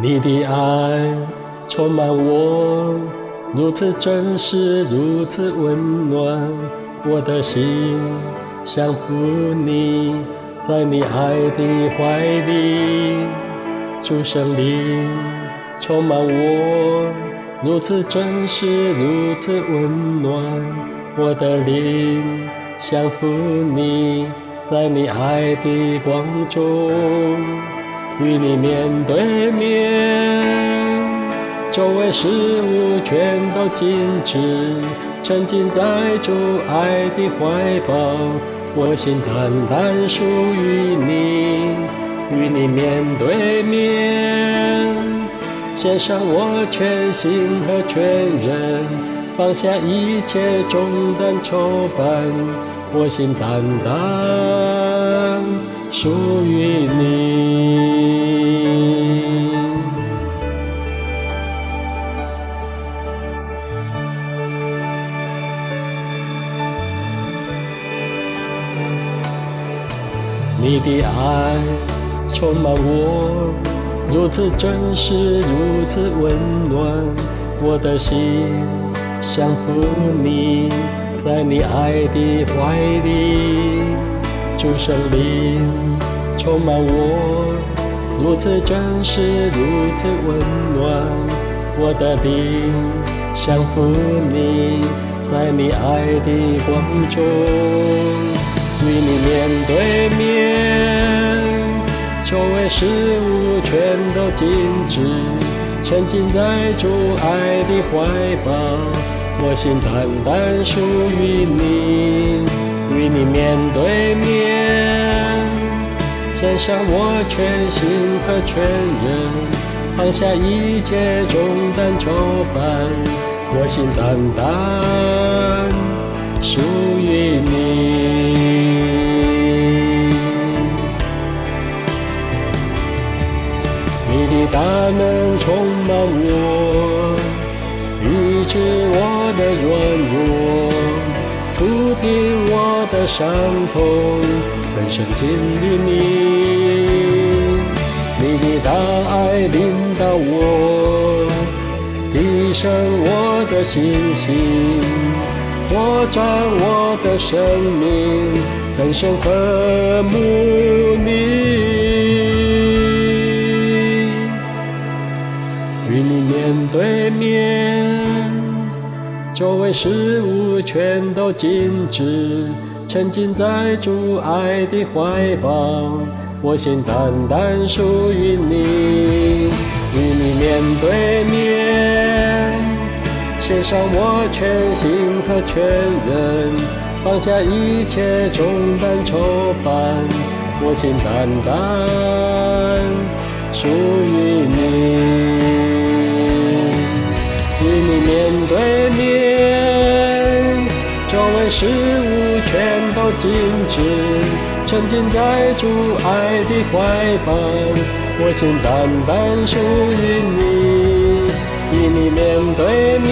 你的爱充满我，如此真实，如此温暖，我的心降服你，在你爱的怀里。主圣灵充满我，如此真实，如此温暖，我的灵降服你，在你爱的光中。与你面对面，周围事物全都静止，沉浸在主爱的怀抱，我心单单属于你。与你面对面，献上我全心和全人，放下一切重担愁烦，我心单单属于你。你的爱充满我，如此真实，如此温暖，我的心降服你，在你爱的怀里。主圣灵充满我，如此真实，如此温暖，我的灵降服你，在你爱的光中。与你面对面，周围事物全都静止，沉浸在主爱的怀抱，我心单单属于你。与你面对面，献上我全心和全人，放下一切重担愁烦，我心单单属于你。你的大能充满我，医治我的软弱，抚平我的伤痛，更深经历你。你的大爱领导我，提升我的信心，扩展我的生命，更深和睦你。与你面对面，周围事物全都静止，沉浸在主爱的怀抱，我心单单属于你。与你面对面，献上我全心和全人，放下一切重担愁烦，我心单单属于你。与你面对面，周围事物全都静止，沉浸在主爱的怀抱，我心单单属于你。与你面对面，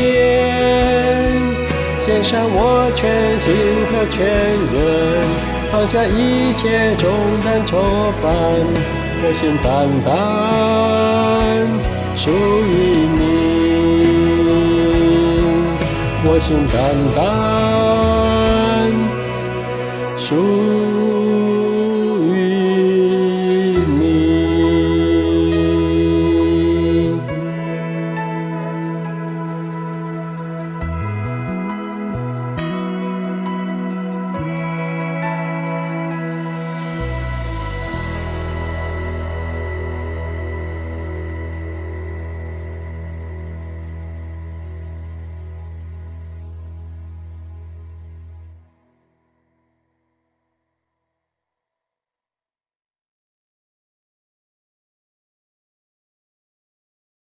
献上我全心和全人，放下一切重担愁烦，我心单单属于你。我心单单属